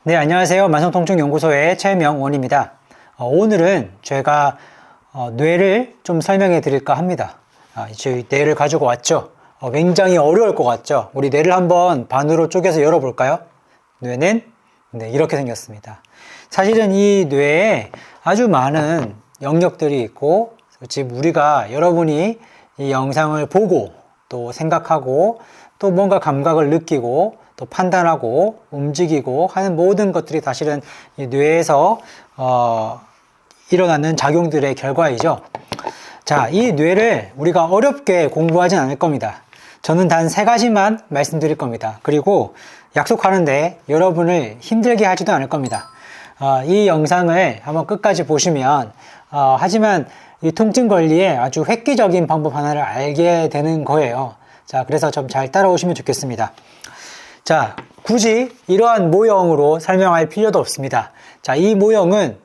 네, 안녕하세요. 만성통증연구소의 최명원입니다. 오늘은 제가 뇌를 좀 설명해 드릴까 합니다. 이제 뇌를 가지고 왔죠. 굉장히 어려울 것 같죠. 우리 뇌를 한번 반으로 쪼개서 열어볼까요? 뇌는 이렇게 생겼습니다. 사실은 이 뇌에 아주 많은 영역들이 있고, 지금 우리가 여러분이 이 영상을 보고 또 생각하고 또 뭔가 감각을 느끼고 또 판단하고 움직이고 하는 모든 것들이 사실은 이 뇌에서 일어나는 작용들의 결과이죠. 자, 이 뇌를 우리가 어렵게 공부하진 않을 겁니다. 저는 단 3가지만 말씀드릴 겁니다. 그리고 약속하는데 여러분을 힘들게 하지도 않을 겁니다. 이 영상을 한번 끝까지 보시면 하지만 이 통증 관리에 아주 획기적인 방법 하나를 알게 되는 거예요. 자, 그래서 좀 잘 따라오시면 좋겠습니다. 자, 굳이 이러한 모형으로 설명할 필요도 없습니다. 자, 이 모형은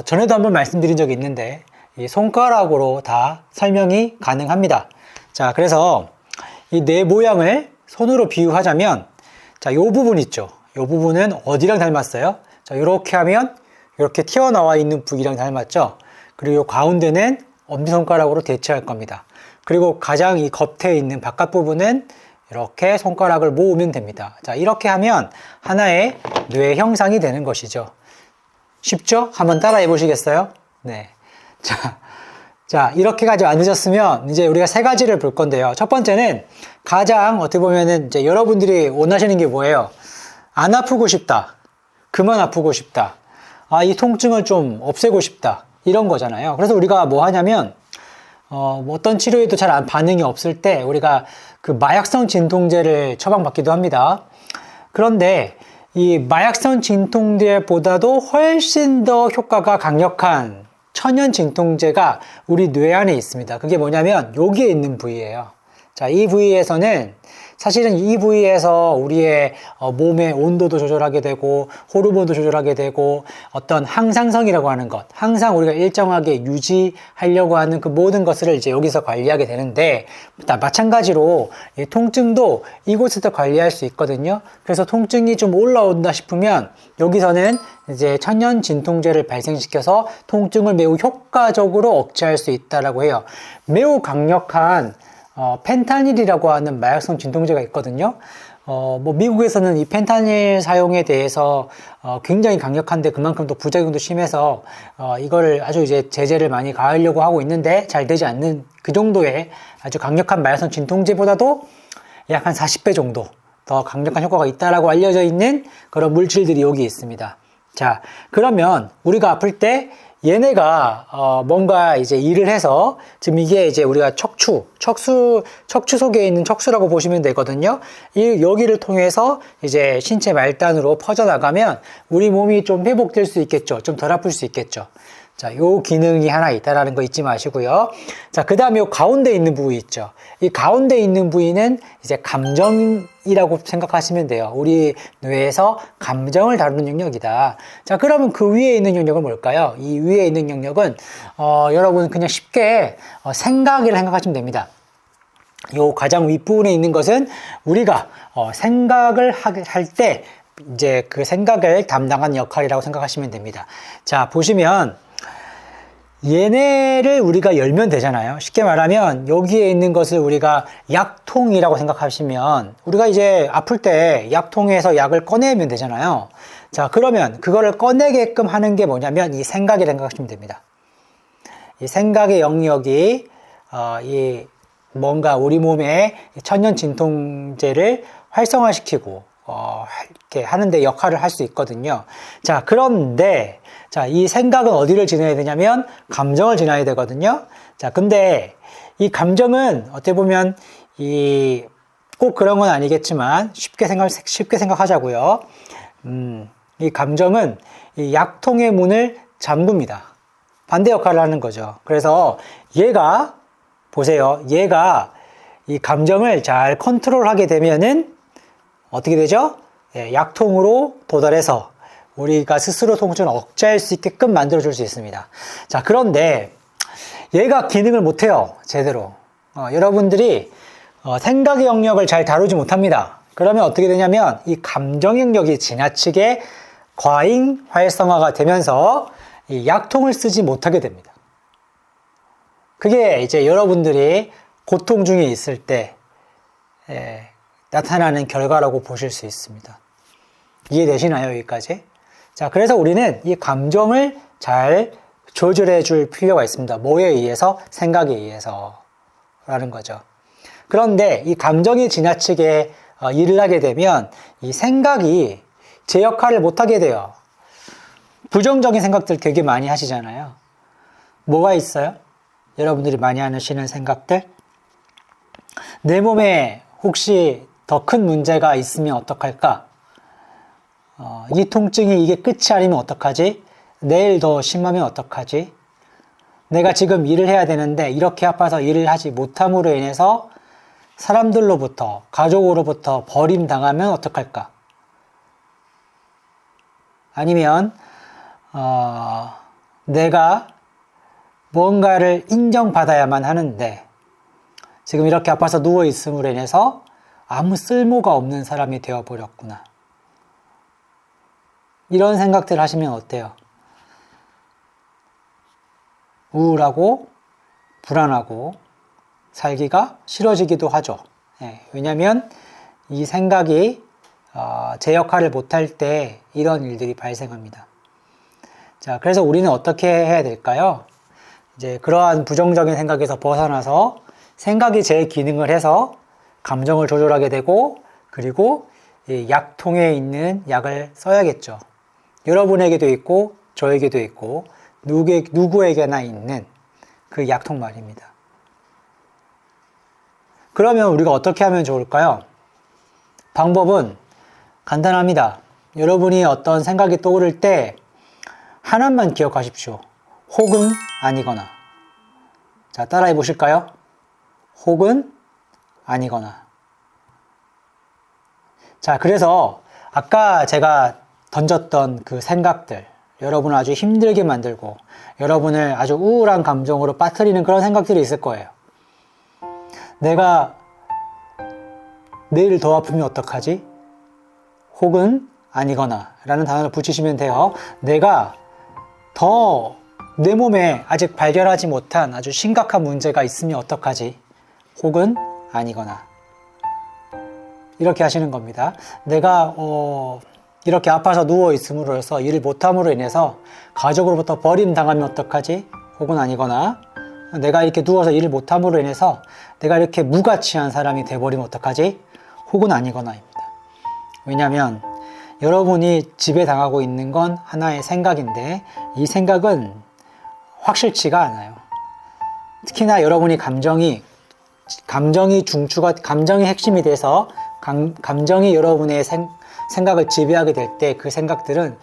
전에도 한번 말씀드린 적이 있는데 이 손가락으로 다 설명이 가능합니다. 자, 그래서 이 뇌 모양을 손으로 비유하자면, 자, 이 부분 있죠. 이 부분은 어디랑 닮았어요? 자, 이렇게 하면 이렇게 튀어나와 있는 부위랑 닮았죠. 그리고 이 가운데는 엄지손가락으로 대체할 겁니다. 그리고 가장 이 겉에 있는 바깥 부분은 이렇게 손가락을 모으면 됩니다. 자, 이렇게 하면 하나의 뇌 형상이 되는 것이죠. 쉽죠? 한번 따라해 보시겠어요? 네. 자, 이렇게까지 안 늦었으면 이제 우리가 3가지를 볼 건데요. 첫 번째는 가장 어떻게 보면은 이제 여러분들이 원하시는 게 뭐예요? 안 아프고 싶다. 그만 아프고 싶다. 이 통증을 좀 없애고 싶다. 이런 거잖아요. 그래서 우리가 뭐 하냐면 어떤 치료에도 잘 반응이 없을 때 우리가 그 마약성 진통제를 처방받기도 합니다. 그런데 이 마약성 진통제보다도 훨씬 더 효과가 강력한 천연 진통제가 우리 뇌 안에 있습니다. 그게 뭐냐면 여기에 있는 부위예요. 자, 이 부위에서는 사실은 이 부위에서 우리의 몸의 온도도 조절하게 되고 호르몬도 조절하게 되고 어떤 항상성이라고 하는 것, 항상 우리가 일정하게 유지하려고 하는 그 모든 것을 이제 여기서 관리하게 되는데, 마찬가지로 이 통증도 이곳에서 관리할 수 있거든요. 그래서 통증이 좀 올라온다 싶으면 여기서는 이제 천연 진통제를 발생시켜서 통증을 매우 효과적으로 억제할 수 있다라고 해요. 매우 강력한 펜타닐이라고 하는 마약성 진통제가 있거든요. 미국에서는 이 펜타닐 사용에 대해서 굉장히 강력한데 그만큼 또 부작용도 심해서 이거를 아주 이제 제재를 많이 가하려고 하고 있는데 잘 되지 않는 그 정도의 아주 강력한 마약성 진통제보다도 약 한 40배 정도 더 강력한 효과가 있다라고 알려져 있는 그런 물질들이 여기 있습니다. 자, 그러면 우리가 아플 때 얘네가 뭔가 이제 일을 해서 지금 이게 이제 우리가 척추 속에 있는 척수라고 보시면 되거든요. 여기를 통해서 이제 신체 말단으로 퍼져나가면 우리 몸이 좀 회복될 수 있겠죠. 좀 덜 아플 수 있겠죠. 자, 요 기능이 하나 있다라는 거 잊지 마시고요. 자, 그 다음에 요 가운데 있는 부위 있죠. 이 가운데 있는 부위는 이제 감정이라고 생각하시면 돼요. 우리 뇌에서 감정을 다루는 영역이다. 자, 그러면 그 위에 있는 영역은 뭘까요? 이 위에 있는 영역은, 여러분 그냥 쉽게 생각이라 생각하시면 됩니다. 요 가장 윗부분에 있는 것은 우리가 생각을 할 때 이제 그 생각을 담당하는 역할이라고 생각하시면 됩니다. 자, 보시면 얘네를 우리가 열면 되잖아요. 쉽게 말하면 여기에 있는 것을 우리가 약통이라고 생각하시면 우리가 이제 아플 때 약통에서 약을 꺼내면 되잖아요. 자, 그러면 그거를 꺼내게끔 하는 게 뭐냐면 이 생각이라고 생각하시면 됩니다. 이 생각의 영역이 이 뭔가 우리 몸에 천연 진통제를 활성화시키고 이렇게 하는데 역할을 할 수 있거든요. 자, 그런데 자, 이 생각은 어디를 지나야 되냐면 감정을 지나야 되거든요. 자, 근데 이 감정은 어떻게 보면 꼭 그런 건 아니겠지만 쉽게 생각하자고요. 이 감정은 이 약통의 문을 잠굽니다. 반대 역할을 하는 거죠. 그래서 얘가 보세요. 얘가 이 감정을 잘 컨트롤하게 되면은 어떻게 되죠? 약통으로 도달해서 우리가 스스로 통증을 억제할 수 있게끔 만들어줄 수 있습니다. 자, 그런데 얘가 기능을 못해요. 제대로. 여러분들이 생각의 영역을 잘 다루지 못합니다. 그러면 어떻게 되냐면 이 감정 영역이 지나치게 과잉 활성화가 되면서 이 약통을 쓰지 못하게 됩니다. 그게 이제 여러분들이 고통 중에 있을 때 나타나는 결과라고 보실 수 있습니다. 이해되시나요, 여기까지? 자, 그래서 우리는 이 감정을 잘 조절해 줄 필요가 있습니다. 뭐에 의해서? 생각에 의해서 라는 거죠. 그런데 이 감정이 지나치게 일을 하게 되면 이 생각이 제 역할을 못하게 돼요. 부정적인 생각들 되게 많이 하시잖아요. 뭐가 있어요? 여러분들이 많이 하시는 생각들? 내 몸에 혹시 더 큰 문제가 있으면 어떡할까? 이 통증이 이게 끝이 아니면 어떡하지? 내일 더 심하면 어떡하지? 내가 지금 일을 해야 되는데 이렇게 아파서 일을 하지 못함으로 인해서 사람들로부터, 가족으로부터 버림당하면 어떡할까? 아니면 내가 뭔가를 인정받아야만 하는데 지금 이렇게 아파서 누워있음으로 인해서 아무 쓸모가 없는 사람이 되어버렸구나. 이런 생각들 하시면 어때요? 우울하고 불안하고 살기가 싫어지기도 하죠. 왜냐하면 이 생각이 제 역할을 못할 때 이런 일들이 발생합니다. 자, 그래서 우리는 어떻게 해야 될까요? 이제 그러한 부정적인 생각에서 벗어나서 생각이 제 기능을 해서 감정을 조절하게 되고, 그리고 이 약통에 있는 약을 써야겠죠. 여러분에게도 있고 저에게도 있고 누구에게나 있는 그 약통 말입니다. 그러면 우리가 어떻게 하면 좋을까요? 방법은 간단합니다. 여러분이 어떤 생각이 떠오를 때 하나만 기억하십시오. 혹은 아니거나. 자, 따라해 보실까요? 혹은 아니거나. 자, 그래서 아까 제가 던졌던 그 생각들, 여러분을 아주 힘들게 만들고 여러분을 아주 우울한 감정으로 빠뜨리는 그런 생각들이 있을 거예요. 내가 내일 더 아프면 어떡하지? 혹은 아니거나 라는 단어를 붙이시면 돼요. 내가 더 내 몸에 아직 발견하지 못한 아주 심각한 문제가 있으면 어떡하지? 혹은 아니거나. 이렇게 하시는 겁니다. 내가 이렇게 아파서 누워 있음으로 해서 일을 못함으로 인해서 가족으로부터 버림당하면 어떡하지? 혹은 아니거나. 내가 이렇게 누워서 일을 못함으로 인해서 내가 이렇게 무가치한 사람이 돼버리면 어떡하지? 혹은 아니거나입니다. 왜냐하면 여러분이 지배당하고 있는 건 하나의 생각인데 이 생각은 확실치가 않아요. 특히나 여러분이 감정이 핵심이 돼서 감정이 여러분의 생각을 지배하게 될 때 그 생각들은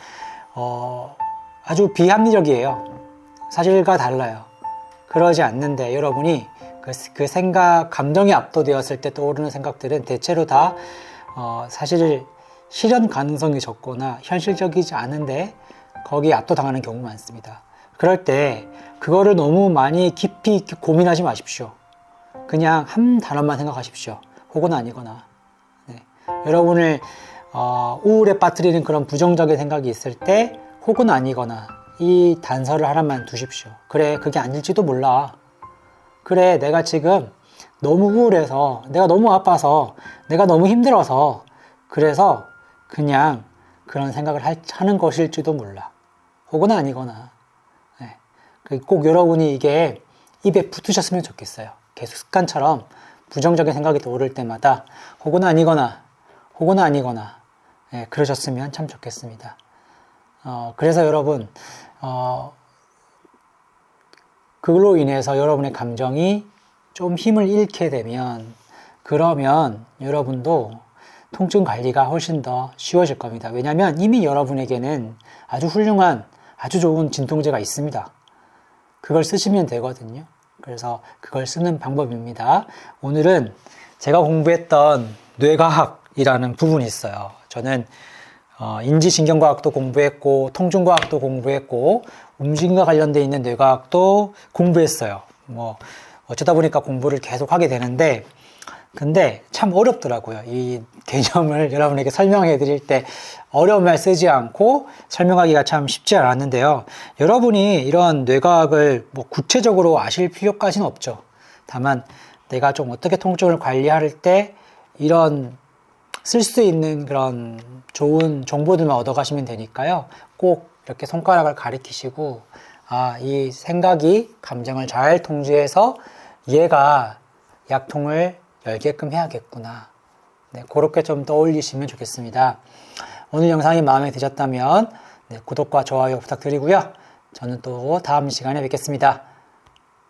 아주 비합리적이에요. 사실과 달라요. 그러지 않는데 여러분이 그 생각, 감정이 압도되었을 때 떠오르는 생각들은 대체로 다 사실 실현 가능성이 적거나 현실적이지 않은데 거기에 압도당하는 경우가 많습니다. 그럴 때 그거를 너무 많이 깊이 있게 고민하지 마십시오. 그냥 한 단어만 생각하십시오. 혹은 아니거나. 네. 여러분을 우울에 빠뜨리는 그런 부정적인 생각이 있을 때 혹은 아니거나 이 단서를 하나만 두십시오. 그래, 그게 아닐지도 몰라. 그래, 내가 지금 너무 우울해서, 내가 너무 아파서, 내가 너무 힘들어서 그래서 그냥 그런 생각을 하는 것일지도 몰라. 혹은 아니거나. 네. 꼭 여러분이 이게 입에 붙으셨으면 좋겠어요. 계속 습관처럼 부정적인 생각이 떠오를 때마다 혹은 아니거나, 혹은 아니거나. 네, 그러셨으면 참 좋겠습니다. 그래서 여러분, 그걸로 인해서 여러분의 감정이 좀 힘을 잃게 되면, 그러면 여러분도 통증 관리가 훨씬 더 쉬워질 겁니다. 왜냐하면 이미 여러분에게는 아주 훌륭한, 아주 좋은 진통제가 있습니다. 그걸 쓰시면 되거든요. 그래서 그걸 쓰는 방법입니다. 오늘은 제가 공부했던 뇌과학이라는 부분이 있어요. 저는 인지신경과학도 공부했고 통증과학도 공부했고 움직임과 관련되어 있는 뇌과학도 공부했어요. 어쩌다 보니까 공부를 계속 하게 되는데 근데 참 어렵더라고요. 이 개념을 여러분에게 설명해 드릴 때 어려운 말 쓰지 않고 설명하기가 참 쉽지 않았는데요. 여러분이 이런 뇌과학을 뭐 구체적으로 아실 필요까지는 없죠. 다만 내가 좀 어떻게 통증을 관리할 때 이런 쓸 수 있는 그런 좋은 정보들만 얻어가시면 되니까요. 꼭 이렇게 손가락을 가리키시고 이 생각이 감정을 잘 통제해서 얘가 약통을 열게끔 해야겠구나. 네, 그렇게 좀 떠올리시면 좋겠습니다. 오늘 영상이 마음에 드셨다면 구독과 좋아요 부탁드리고요. 저는 또 다음 시간에 뵙겠습니다.